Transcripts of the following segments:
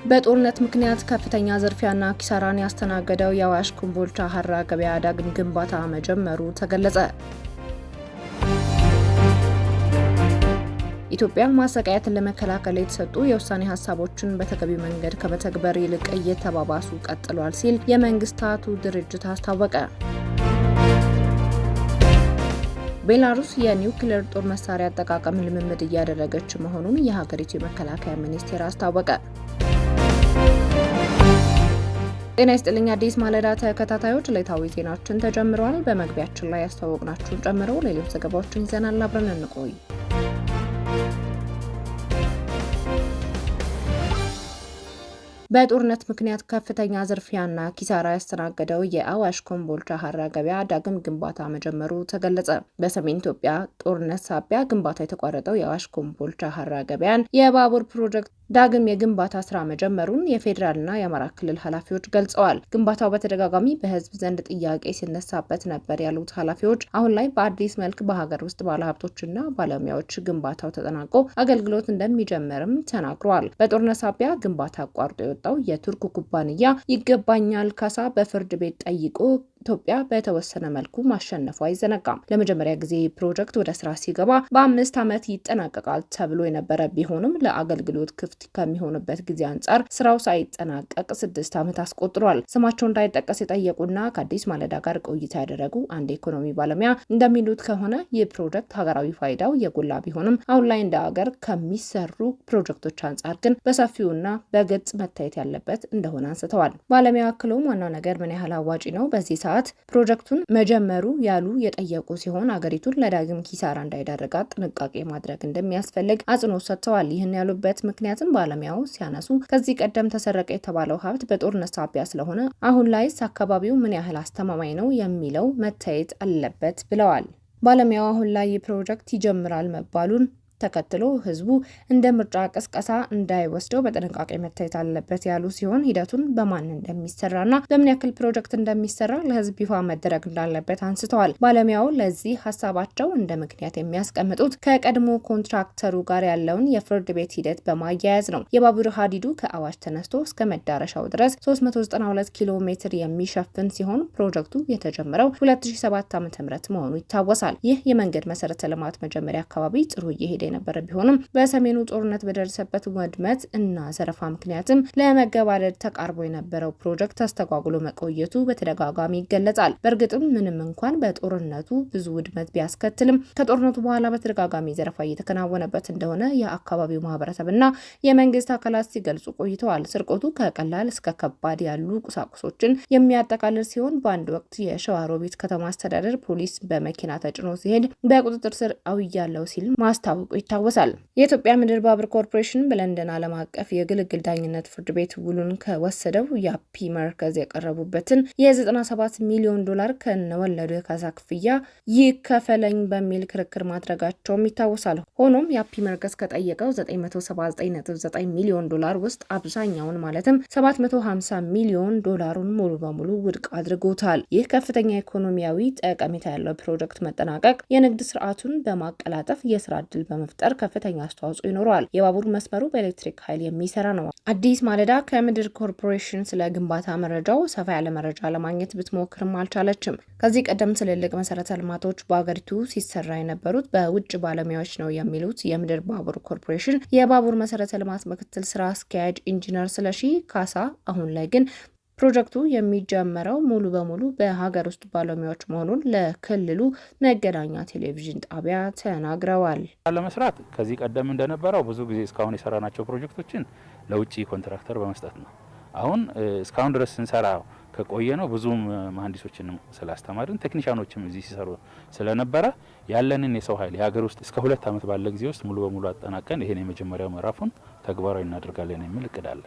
በጦርነት ምክንያት ከፍተኛ ዝርፊያና ኪሳራን ያስተናገደው የአዋሽ ኮምቦልቻ ሀራ ገበያ ዳግም ግንባታ መጀመሩ ተገለጸ። ኢትዮጵያ ማሰቃየትን ለመከላከል የተሰጡ የውሳኔ ሀሳቦችን በተገቢው መንገድ ከመተግበር ይልቅ እየተባባሱ ቀጥሏል ሲል የመንግስታቱ ድርጅት አስታወቀ። ቤላሩስ የኒውክሌር ጦር መሳሪያ አጠቃቀም ልምምድ እያደረገች መሆኑን የሀገሪቱ የመከላከያ ሚኒስቴር አስታወቀ። ጤና ይስጥልኝ አዲስ ማለዳ ተከታታዮች፣ ዕለታዊ ዜናችን ተጀምረዋል። በመግቢያችን ላይ ያስተዋወቅናችሁን ጨምሮ ሌሎች ዘገባዎችን ይዘናል። አብረን እንቆይ። በጦርነት ምክንያት ከፍተኛ ዝርፊያና ኪሳራ ያስተናገደው የአዋሽ ኮምቦልቻ ሀራ ገበያ ዳግም ግንባታ መጀመሩ ተገለጸ። በሰሜን ኢትዮጵያ ጦርነት ሳቢያ ግንባታ የተቋረጠው የአዋሽ ኮምቦልቻ ሀራ ገበያን የባቡር ፕሮጀክት ዳግም የግንባታ ስራ መጀመሩን የፌዴራልና የአማራ ክልል ኃላፊዎች ገልጸዋል። ግንባታው በተደጋጋሚ በህዝብ ዘንድ ጥያቄ ሲነሳበት ነበር ያሉት ኃላፊዎች አሁን ላይ በአዲስ መልክ በሀገር ውስጥ ባለሀብቶችና ባለሙያዎች ግንባታው ተጠናቆ አገልግሎት እንደሚጀምርም ተናግረዋል። በጦርነት ሳቢያ ግንባታ አቋርጦ የወጣው የቱርክ ኩባንያ ይገባኛል ካሳ በፍርድ ቤት ጠይቆ ኢትዮጵያ በተወሰነ መልኩ ማሸነፉ አይዘነጋም። ለመጀመሪያ ጊዜ ፕሮጀክት ወደ ስራ ሲገባ በ5 ዓመት ይጠናቀቃል ተብሎ የነበረ ቢሆንም ለአገልግሎት ክፍት ከሚሆንበት ጊዜ አንጻር ስራው ሳይጠናቀቅ 6 ዓመት አስቆጥሯል። ስማቸው እንዳይጠቀስ የጠየቁና ከአዲስ ማለዳ ጋር ቆይታ ያደረጉ አንድ ኢኮኖሚ ባለሙያ እንደሚሉት ከሆነ ይህ ፕሮጀክት ሀገራዊ ፋይዳው የጎላ ቢሆንም አሁን ላይ እንደ ሀገር ከሚሰሩ ፕሮጀክቶች አንጻር ግን በሰፊውና በግልጽ መታየት ያለበት እንደሆነ አንስተዋል። ባለሙያ አክለውም ዋናው ነገር ምን ያህል አዋጪ ነው በዚህ ሰዓት ፕሮጀክቱን መጀመሩ ያሉ የጠየቁ ሲሆን አገሪቱን ለዳግም ኪሳራ እንዳይዳረጋት ጥንቃቄ ማድረግ እንደሚያስፈልግ አጽንኦት ሰጥተዋል። ይህን ያሉበት ምክንያትም ባለሙያው ሲያነሱ ከዚህ ቀደም ተሰረቀ የተባለው ሀብት በጦርነት ሳቢያ ስለሆነ አሁን ላይስ አካባቢው ምን ያህል አስተማማኝ ነው የሚለው መታየት አለበት ብለዋል። ባለሙያው አሁን ላይ ይህ ፕሮጀክት ይጀምራል መባሉን ተከትሎ ህዝቡ እንደ ምርጫ ቅስቀሳ እንዳይወስደው በጥንቃቄ መታየት አለበት ያሉ ሲሆን ሂደቱን በማን እንደሚሰራና በምን ያክል ፕሮጀክት እንደሚሰራ ለህዝብ ይፋ መደረግ እንዳለበት አንስተዋል። ባለሙያው ለዚህ ሀሳባቸው እንደ ምክንያት የሚያስቀምጡት ከቀድሞ ኮንትራክተሩ ጋር ያለውን የፍርድ ቤት ሂደት በማያያዝ ነው። የባቡር ሀዲዱ ከአዋሽ ተነስቶ እስከ መዳረሻው ድረስ 392 ኪሎ ሜትር የሚሸፍን ሲሆን ፕሮጀክቱ የተጀመረው 2007 ዓ.ም መሆኑ ይታወሳል። ይህ የመንገድ መሰረተ ልማት መጀመሪያ አካባቢ ጥሩ እየሄደ የነበረ ቢሆንም በሰሜኑ ጦርነት በደረሰበት ውድመት እና ዘረፋ ምክንያትም ለመገባደድ ተቃርቦ የነበረው ፕሮጀክት ተስተጓጉሎ መቆየቱ በተደጋጋሚ ይገለጻል። በእርግጥም ምንም እንኳን በጦርነቱ ብዙ ውድመት ቢያስከትልም ከጦርነቱ በኋላ በተደጋጋሚ ዘረፋ እየተከናወነበት እንደሆነ የአካባቢው ማህበረሰብና የመንግስት አካላት ሲገልጹ ቆይተዋል። ስርቆቱ ከቀላል እስከ ከባድ ያሉ ቁሳቁሶችን የሚያጠቃልል ሲሆን በአንድ ወቅት የሸዋሮቢት ከተማ አስተዳደር ፖሊስ በመኪና ተጭኖ ሲሄድ በቁጥጥር ስር አውያለው ሲል ማስታወቁ ይታወሳል። የኢትዮጵያ ምድር ባቡር ኮርፖሬሽን በለንደን ዓለም አቀፍ የግልግል ዳኝነት ፍርድ ቤት ውሉን ከወሰደው የአፒ መርከዝ የቀረቡበትን የ97 ሚሊዮን ዶላር ከነወለዱ የካሳ ክፍያ ይከፈለኝ በሚል ክርክር ማድረጋቸውም ይታወሳል። ሆኖም የአፒ መርከዝ ከጠየቀው 979.9 ሚሊዮን ዶላር ውስጥ አብዛኛውን ማለትም 750 ሚሊዮን ዶላሩን ሙሉ በሙሉ ውድቅ አድርጎታል። ይህ ከፍተኛ ኢኮኖሚያዊ ጠቀሜታ ያለው ፕሮጀክት መጠናቀቅ የንግድ ስርዓቱን በማቀላጠፍ የስራ ዕድል በመፍጠር ከፍተኛ አስተዋጽኦ ይኖረዋል። የባቡር መስመሩ በኤሌክትሪክ ኃይል የሚሰራ ነው። አዲስ ማለዳ ከምድር ኮርፖሬሽን ስለ ግንባታ መረጃው ሰፋ ያለ መረጃ ለማግኘት ብትሞክርም አልቻለችም። ከዚህ ቀደም ትልልቅ መሰረተ ልማቶች በአገሪቱ ሲሰራ የነበሩት በውጭ ባለሙያዎች ነው የሚሉት የምድር ባቡር ኮርፖሬሽን የባቡር መሰረተ ልማት ምክትል ስራ አስኪያጅ ኢንጂነር ስለሺ ካሳ አሁን ላይ ግን ፕሮጀክቱ የሚጀመረው ሙሉ በሙሉ በሀገር ውስጥ ባለሙያዎች መሆኑን ለክልሉ መገናኛ ቴሌቪዥን ጣቢያ ተናግረዋል። ለመስራት ከዚህ ቀደም እንደነበረው ብዙ ጊዜ እስካሁን የሰራናቸው ፕሮጀክቶችን ለውጭ ኮንትራክተር በመስጠት ነው። አሁን እስካሁን ድረስ ስንሰራ ከቆየ ነው ብዙም መሐንዲሶችንም ስላስተማርን ቴክኒሻኖችም እዚህ ሲሰሩ ስለነበረ ያለንን የሰው ኃይል የሀገር ውስጥ እስከ 2 ዓመት ባለ ጊዜ ውስጥ ሙሉ በሙሉ አጠናቀን ይሄን የመጀመሪያው ምዕራፉን ተግባራዊ እናደርጋለን የሚል እቅድ አለ።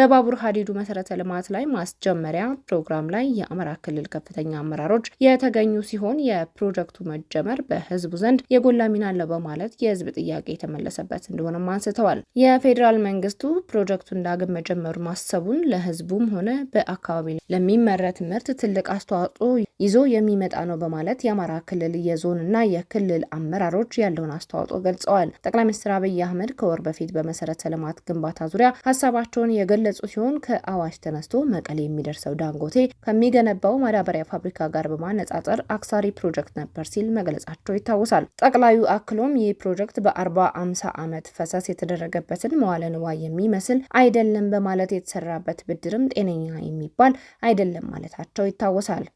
በባቡር ሀዲዱ መሰረተ ልማት ላይ ማስጀመሪያ ፕሮግራም ላይ የአማራ ክልል ከፍተኛ አመራሮች የተገኙ ሲሆን የፕሮጀክቱ መጀመር በህዝቡ ዘንድ የጎላ ሚና አለው በማለት የህዝብ ጥያቄ የተመለሰበት እንደሆነም አንስተዋል። የፌዴራል መንግስቱ ፕሮጀክቱን ዳግም መጀመሩ ማሰቡን ለህዝቡም ሆነ በአካባቢ ለሚመረት ምርት ትልቅ አስተዋጽኦ ይዞ የሚመጣ ነው በማለት የአማራ ክልል የዞንና የክልል አመራሮች ያለውን አስተዋጽኦ ገልጸዋል። ጠቅላይ ሚኒስትር አብይ አህመድ ከወር በፊት በመሰረተ ልማት ግንባታ ዙሪያ ሀሳባቸውን የገለጹ ሲሆን ከአዋሽ ተነስቶ መቀሌ የሚደርሰው ዳንጎቴ ከሚገነባው ማዳበሪያ ፋብሪካ ጋር በማነጻጸር አክሳሪ ፕሮጀክት ነበር ሲል መግለጻቸው ይታወሳል። ጠቅላዩ አክሎም ይህ ፕሮጀክት በ40-50 ዓመት ፈሰስ የተደረገበትን መዋለ ንዋይ የሚመስል አይደለም በማለት የተሰራበት ብድርም ጤነኛ የሚባል አይደለም ማለታቸው ይታወሳል።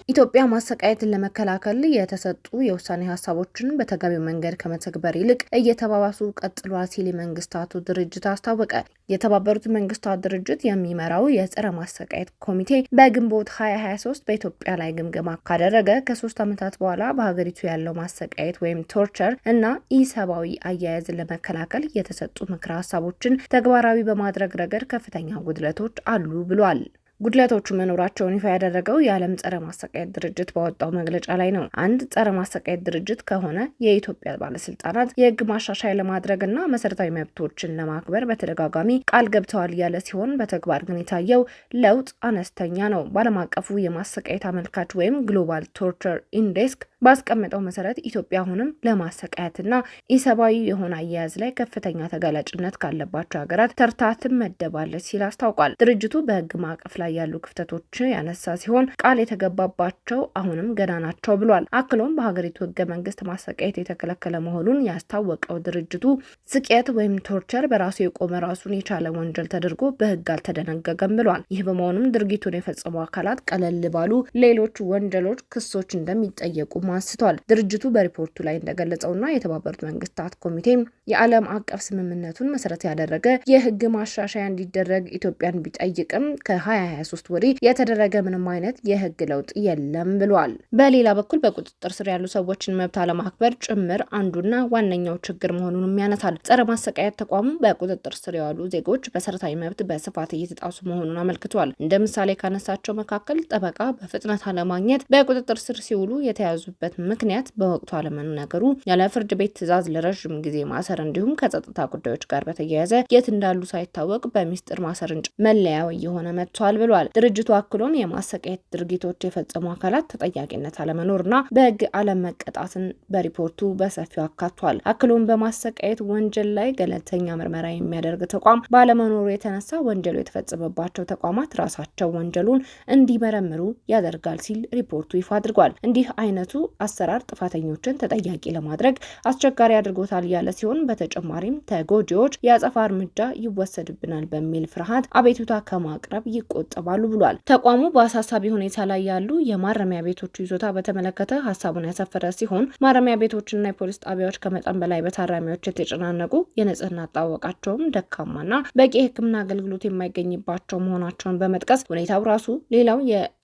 ኢትዮጵያ ማሰቃየትን ለመከላከል የተሰጡ የውሳኔ ሀሳቦችን በተገቢው መንገድ ከመተግበር ይልቅ እየተባባሱ ቀጥሏል ሲል የመንግስታቱ ድርጅት አስታወቀ። የተባበሩት መንግስታት ድርጅት የሚመራው የጸረ ማሰቃየት ኮሚቴ በግንቦት 2023 በኢትዮጵያ ላይ ግምገማ ካደረገ ከ3 ዓመታት በኋላ በሀገሪቱ ያለው ማሰቃየት ወይም ቶርቸር እና ኢሰብአዊ አያያዝን ለመከላከል የተሰጡ ምክረ ሀሳቦችን ተግባራዊ በማድረግ ረገድ ከፍተኛ ጉድለቶች አሉ ብሏል። ጉድለቶቹ መኖራቸውን ይፋ ያደረገው የዓለም ጸረ ማሰቃየት ድርጅት ባወጣው መግለጫ ላይ ነው። አንድ ጸረ ማሰቃየት ድርጅት ከሆነ የኢትዮጵያ ባለስልጣናት የህግ ማሻሻያ ለማድረግና መሰረታዊ መብቶችን ለማክበር በተደጋጋሚ ቃል ገብተዋል ያለ ሲሆን በተግባር ግን የታየው ለውጥ አነስተኛ ነው። በዓለም አቀፉ የማሰቃየት አመልካች ወይም ግሎባል ቶርቸር ኢንዴክስ ባስቀመጠው መሰረት ኢትዮጵያ አሁንም ለማሰቃየትና ኢሰብአዊ የሆነ አያያዝ ላይ ከፍተኛ ተጋላጭነት ካለባቸው ሀገራት ተርታ ትመደባለች ሲል አስታውቋል። ድርጅቱ በህግ ማዕቀፍ ላይ ያሉ ክፍተቶች ያነሳ ሲሆን ቃል የተገባባቸው አሁንም ገና ናቸው ብሏል። አክሎም በሀገሪቱ ህገ መንግስት ማሰቃየት የተከለከለ መሆኑን ያስታወቀው ድርጅቱ ስቅየት ወይም ቶርቸር በራሱ የቆመ ራሱን የቻለ ወንጀል ተደርጎ በህግ አልተደነገገም ብሏል። ይህ በመሆኑም ድርጊቱን የፈጸሙ አካላት ቀለል ባሉ ሌሎች ወንጀሎች ክሶች እንደሚጠየቁ አንስቷል። ድርጅቱ በሪፖርቱ ላይ እንደገለጸውና የተባበሩት መንግስታት ኮሚቴ የዓለም አቀፍ ስምምነቱን መሰረት ያደረገ የህግ ማሻሻያ እንዲደረግ ኢትዮጵያን ቢጠይቅም ከ2023 ወዲህ የተደረገ ምንም አይነት የህግ ለውጥ የለም ብሏል። በሌላ በኩል በቁጥጥር ስር ያሉ ሰዎችን መብት አለማክበር ጭምር አንዱና ዋነኛው ችግር መሆኑንም ያነሳል። ጸረ ማሰቃየት ተቋሙ በቁጥጥር ስር ያሉ ዜጎች መሰረታዊ መብት በስፋት እየተጣሱ መሆኑን አመልክቷል። እንደ ምሳሌ ካነሳቸው መካከል ጠበቃ በፍጥነት አለማግኘት፣ በቁጥጥር ስር ሲውሉ የተያዙ በት ምክንያት በወቅቱ አለመነገሩ፣ ያለ ፍርድ ቤት ትዕዛዝ ለረጅም ጊዜ ማሰር እንዲሁም ከጸጥታ ጉዳዮች ጋር በተያያዘ የት እንዳሉ ሳይታወቅ በሚስጥር ማሰርን መለያው እየሆነ መጥቷል ብሏል። ድርጅቱ አክሎም የማሰቃየት ድርጊቶች የፈጸሙ አካላት ተጠያቂነት አለመኖርና በህግ አለመቀጣትን በሪፖርቱ በሰፊው አካቷል። አክሎም በማሰቃየት ወንጀል ላይ ገለልተኛ ምርመራ የሚያደርግ ተቋም ባለመኖሩ የተነሳ ወንጀሉ የተፈጸመባቸው ተቋማት ራሳቸው ወንጀሉን እንዲመረምሩ ያደርጋል ሲል ሪፖርቱ ይፋ አድርጓል። እንዲህ አይነቱ አሰራር ጥፋተኞችን ተጠያቂ ለማድረግ አስቸጋሪ አድርጎታል ያለ ሲሆን በተጨማሪም ተጎጂዎች የአጸፋ እርምጃ ይወሰድብናል በሚል ፍርሃት አቤቱታ ከማቅረብ ይቆጠባሉ ብሏል። ተቋሙ በአሳሳቢ ሁኔታ ላይ ያሉ የማረሚያ ቤቶች ይዞታ በተመለከተ ሀሳቡን ያሰፈረ ሲሆን ማረሚያ ቤቶችና የፖሊስ ጣቢያዎች ከመጠን በላይ በታራሚዎች የተጨናነቁ፣ የንጽህና አጠባበቃቸውም ደካማና በቂ የሕክምና አገልግሎት የማይገኝባቸው መሆናቸውን በመጥቀስ ሁኔታው ራሱ ሌላው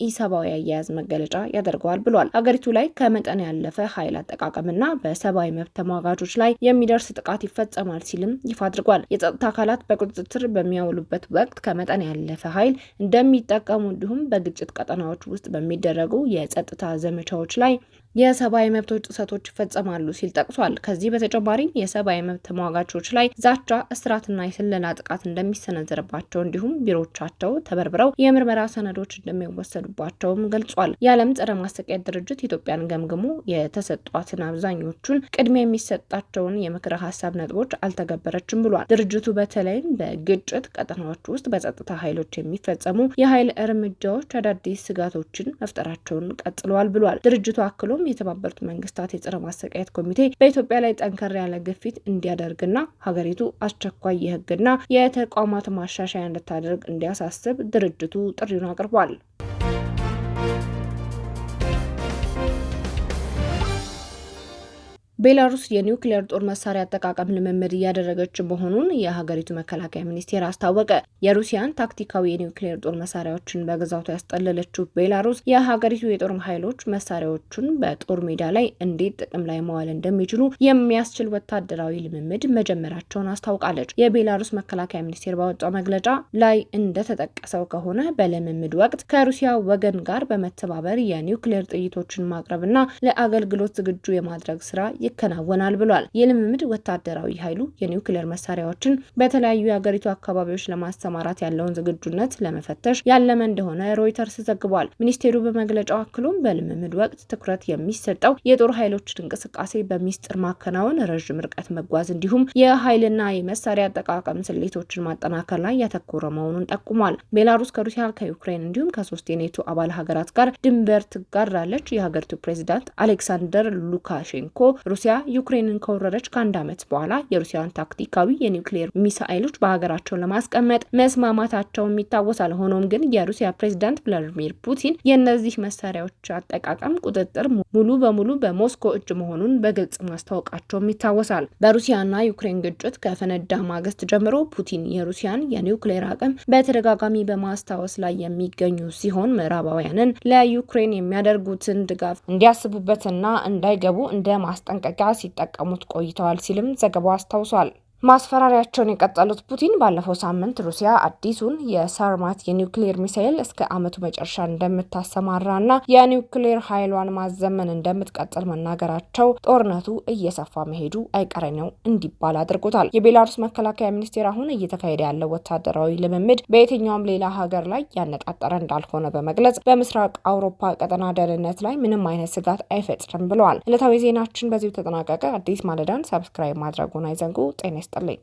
ኢሰብአዊ አያያዝ መገለጫ ያደርገዋል ብሏል። ሀገሪቱ ላይ ከመጠን ያለፈ ኃይል አጠቃቀምና በሰብአዊ መብት ተሟጋቾች ላይ የሚደርስ ጥቃት ይፈጸማል ሲልም ይፋ አድርጓል። የጸጥታ አካላት በቁጥጥር በሚያውሉበት ወቅት ከመጠን ያለፈ ኃይል እንደሚጠቀሙ እንዲሁም በግጭት ቀጠናዎች ውስጥ በሚደረጉ የጸጥታ ዘመቻዎች ላይ የሰብአዊ መብቶች ጥሰቶች ይፈጸማሉ ሲል ጠቅሷል። ከዚህ በተጨማሪም የሰብአዊ መብት ተሟጋቾች ላይ ዛቻ፣ እስራትና የስለላ ጥቃት እንደሚሰነዘርባቸው እንዲሁም ቢሮዎቻቸው ተበርብረው የምርመራ ሰነዶች እንደሚወሰዱባቸውም ገልጿል። የዓለም ጸረ ማሰቃየት ድርጅት ኢትዮጵያን ገምግሞ የተሰጧትን አብዛኞቹን ቅድሚያ የሚሰጣቸውን የምክረ ሀሳብ ነጥቦች አልተገበረችም ብሏል። ድርጅቱ በተለይም በግጭት ቀጠናዎች ውስጥ በጸጥታ ኃይሎች የሚፈጸሙ የኃይል እርምጃዎች አዳዲስ ስጋቶችን መፍጠራቸውን ቀጥለዋል ብሏል። ድርጅቱ አክሎ የተባበሩት መንግስታት የጸረ ማሰቃየት ኮሚቴ በኢትዮጵያ ላይ ጠንከር ያለ ግፊት እንዲያደርግና ሀገሪቱ አስቸኳይ የህግና የተቋማት ማሻሻያ እንድታደርግ እንዲያሳስብ ድርጅቱ ጥሪውን አቅርቧል። ቤላሩስ የኒውክሌር ጦር መሳሪያ አጠቃቀም ልምምድ እያደረገች መሆኑን የሀገሪቱ መከላከያ ሚኒስቴር አስታወቀ። የሩሲያን ታክቲካዊ የኒውክሌር ጦር መሳሪያዎችን በግዛቷ ያስጠለለችው ቤላሩስ የሀገሪቱ የጦር ኃይሎች መሳሪያዎቹን በጦር ሜዳ ላይ እንዴት ጥቅም ላይ መዋል እንደሚችሉ የሚያስችል ወታደራዊ ልምምድ መጀመራቸውን አስታውቃለች። የቤላሩስ መከላከያ ሚኒስቴር ባወጣው መግለጫ ላይ እንደተጠቀሰው ከሆነ በልምምድ ወቅት ከሩሲያ ወገን ጋር በመተባበር የኒውክሌር ጥይቶችን ማቅረብና ለአገልግሎት ዝግጁ የማድረግ ስራ ይከናወናል ብሏል። የልምምድ ወታደራዊ ኃይሉ የኒውክሌር መሳሪያዎችን በተለያዩ የሀገሪቱ አካባቢዎች ለማሰማራት ያለውን ዝግጁነት ለመፈተሽ ያለመ እንደሆነ ሮይተርስ ዘግቧል። ሚኒስቴሩ በመግለጫው አክሎም በልምምድ ወቅት ትኩረት የሚሰጠው የጦር ኃይሎችን እንቅስቃሴ በሚስጥር ማከናወን፣ ረዥም ርቀት መጓዝ እንዲሁም የኃይልና የመሳሪያ አጠቃቀም ስሌቶችን ማጠናከር ላይ ያተኮረ መሆኑን ጠቁሟል። ቤላሩስ ከሩሲያ፣ ከዩክሬን እንዲሁም ከ3 የኔቶ አባል ሀገራት ጋር ድንበር ትጋራለች። የሀገሪቱ ፕሬዚዳንት አሌክሳንደር ሉካሼንኮ ሩሲያ ዩክሬንን ከወረረች ከ1 ዓመት በኋላ የሩሲያን ታክቲካዊ የኒውክሌር ሚሳኤሎች በሀገራቸውን ለማስቀመጥ መስማማታቸውም ይታወሳል። ሆኖም ግን የሩሲያ ፕሬዝዳንት ቭላዲሚር ፑቲን የእነዚህ መሳሪያዎች አጠቃቀም ቁጥጥር ሙሉ በሙሉ በሞስኮ እጅ መሆኑን በግልጽ ማስታወቃቸውም ይታወሳል። በሩሲያና ዩክሬን ግጭት ከፈነዳ ማግስት ጀምሮ ፑቲን የሩሲያን የኒውክሌር አቅም በተደጋጋሚ በማስታወስ ላይ የሚገኙ ሲሆን ምዕራባውያንን ለዩክሬን የሚያደርጉትን ድጋፍ እንዲያስቡበትና እንዳይገቡ እንደ ማስጠንቀቂያ ሲጠቀሙት ቆይተዋል ሲልም ዘገባው አስታውሷል። ማስፈራሪያቸውን የቀጠሉት ፑቲን ባለፈው ሳምንት ሩሲያ አዲሱን የሳርማት የኒውክሌር ሚሳኤል እስከ ዓመቱ መጨረሻ እንደምታሰማራና የኒውክሌር ኃይሏን ማዘመን እንደምትቀጥል መናገራቸው ጦርነቱ እየሰፋ መሄዱ አይቀሬ ነው እንዲባል አድርጎታል። የቤላሩስ መከላከያ ሚኒስቴር አሁን እየተካሄደ ያለው ወታደራዊ ልምምድ በየትኛውም ሌላ ሀገር ላይ ያነጣጠረ እንዳልሆነ በመግለጽ በምስራቅ አውሮፓ ቀጠና ደህንነት ላይ ምንም አይነት ስጋት አይፈጥርም ብለዋል። ዕለታዊ ዜናችን በዚሁ ተጠናቀቀ። አዲስ ማለዳን ሰብስክራይብ ማድረጉን አይዘንጉ። ጤና ይስጥልኝ።